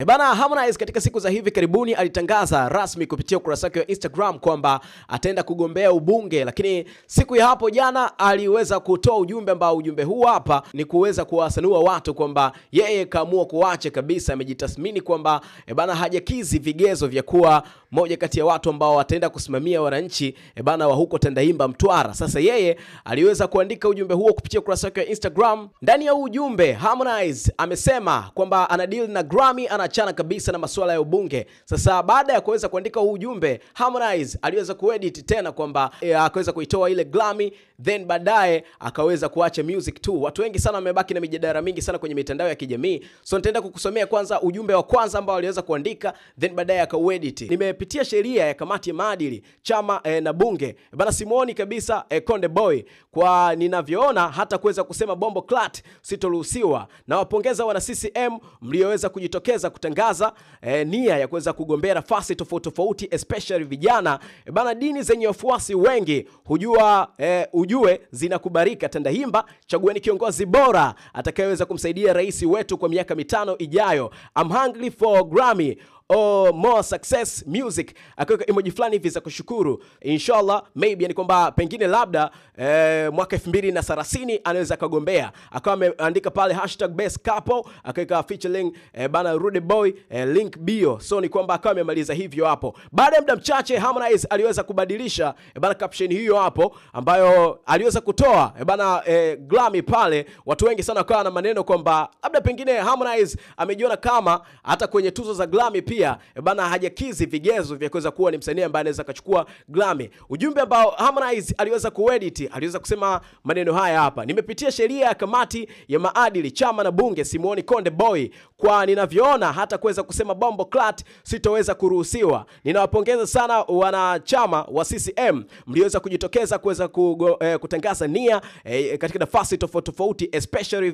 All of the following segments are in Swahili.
Bana, Harmonize katika siku za hivi karibuni alitangaza rasmi kupitia ukurasa wake wa Instagram kwamba ataenda kugombea ubunge, lakini siku ya hapo jana aliweza kutoa ujumbe ambao ujumbe huu hapa ni kuweza kuwasanua watu kwamba yeye kaamua kuacha kabisa, amejitathmini kwamba bana hajakizi vigezo vya kuwa moja kati ya watu ambao wataenda kusimamia wananchi bana wa huko Tandahimba Mtwara. Sasa yeye aliweza kuandika ujumbe huo kupitia ukurasa wake wa Instagram. Ndani ya ujumbe Harmonize amesema kwamba ana deal na Grammy, anaachana kabisa na masuala ya ubunge. Sasa baada ya kuweza kuandika ujumbe, Harmonize aliweza kuedit tena kwamba akaweza kuitoa ile Grammy, then baadaye akaweza kuacha music tu. Watu wengi sana wamebaki na mijadala mingi sana kwenye mitandao ya kijamii. So nitaenda kukusomea kwanza ujumbe wa kwanza ambao aliweza kuandika, then baadaye akauedit. Nimepitia sheria ya kamati ya maadili, chama na bunge. Bana, simuoni kabisa Konde Boy. Kwa ninavyoona hata kuweza kusema bombo clat sitoruhusiwa. Na wapongeza wana CCM mlioweza kujitokeza kutangaza nia ya kuweza kugombea nafasi tofauti tofauti, especially vijana. Bana, dini zenye wafuasi wengi ujue zinakubarika Tandahimba. Chagueni kiongozi bora atakayeweza kumsaidia rais wetu kwa miaka 5 ijayo. I'm hungry for Grammy or more success music. Akaweka emoji fulani hivi za kushukuru. Inshallah, maybe yani kwamba pengine labda mwaka 2030 anaweza kagombea. Akawa ameandika pale #best couple, akaweka featuring bana Rude Boy, link bio. So ni kwamba akawa amemaliza hivyo hapo. Baada ya muda mchache Harmonize aliweza kubadilisha bana caption hiyo hapo ambayo aliweza kutoa bana Grammy pale. Watu wengi sana wakawa na maneno kwamba labda pengine Harmonize amejiona kama hata kwenye tuzo za Grammy pia bana hajakizi vigezo vya kuweza kuwa ni msanii ambaye anaweza kuchukua Grammy. Ujumbe ambao Harmonize aliweza kuedit, aliweza kusema maneno haya hapa: nimepitia sheria ya kamati ya maadili, chama na bunge, simuoni Konde Boy. Kwa ninavyoona hata kuweza kusema bombo clat sitoweza kuruhusiwa. Ninawapongeza sana wanachama wa CCM mliweza kujitokeza kuweza kutangaza nia katika nafasi tofauti tofauti, especially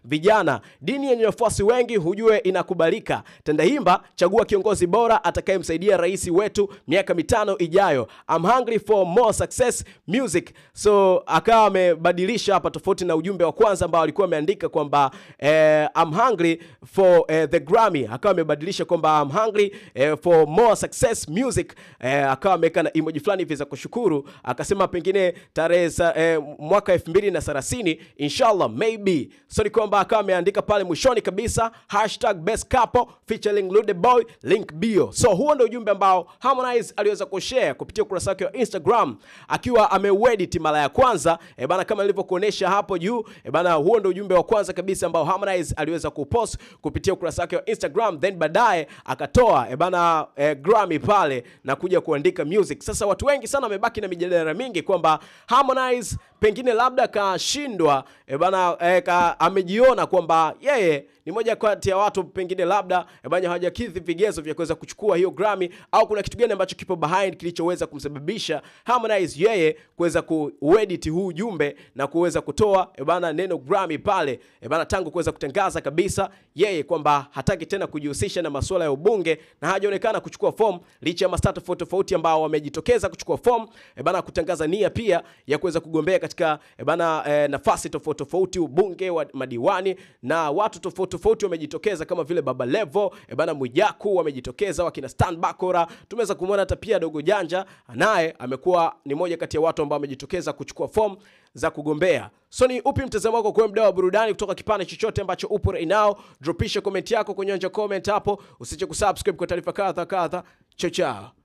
vijana. Dini yenye wafuasi wengi hujue inakubalika. Tandahimba, chagua kiongozi bora atakayemsaidia rais wetu miaka 5 ijayo. I'm hungry for more success music. So akawa amebadilisha hapa tofauti na ujumbe wa kwanza ambao alikuwa ameandika kwamba I'm hungry for the Grammy. Akawa amebadilisha kwamba I'm hungry for more success music. Akawa ameweka na emoji fulani hivi za kushukuru. Akasema pengine tarehe mwaka 2030 inshallah maybe. So ni kwamba akawa ameandika pale mwishoni kabisa #best couple featuring Rude Boy, link bio. So huo ndio ujumbe ambao Harmonize aliweza kushare kupitia ukurasa wake wa Instagram akiwa ameuedit mara ya kwanza bana, kama nilivyokuonesha hapo juu bana. Huo ndio ujumbe wa kwanza kabisa ambao Harmonize aliweza kupost kupitia ukurasa wake wa Instagram, then baadaye akatoa bana Grammy pale na kuja kuandika music. Sasa watu wengi sana wamebaki na mijadala mingi kwamba Harmonize pengine labda kashindwa bana, amejiona kwamba yeye ni moja kati ya watu pengine labda banya hajakidhi vigezo vya kuweza kuchukua hiyo Grammy, au kuna kitu gani ambacho kipo behind kilichoweza kumsababisha Harmonize yeye kuweza kuedit huu ujumbe na kuweza kutoa bana neno Grammy pale bana, tangu kuweza kutangaza kabisa yeye kwamba hataki tena kujihusisha na masuala ya ubunge na hajaonekana kuchukua form, licha ya mastaa tofauti ambao wamejitokeza kuchukua form bana, kutangaza nia pia ya kuweza kugombea katika bana nafasi tofauti ubunge wa madiwani, na watu tofauti wamejitokeza kama vile Baba Levo bana, Mwijaku wamejitokeza, wakina Stan Bakora. Tumeweza kumwona hata pia Dogo Janja naye amekuwa ni moja kati ya watu ambao wamejitokeza kuchukua form za kugombea. So ni upi mtazamo wako kwa mdau wa burudani kutoka kipande chochote ambacho upo right now? Dropisha comment yako kwenye comment hapo, usiache kusubscribe kwa taarifa kadha. Chao chao.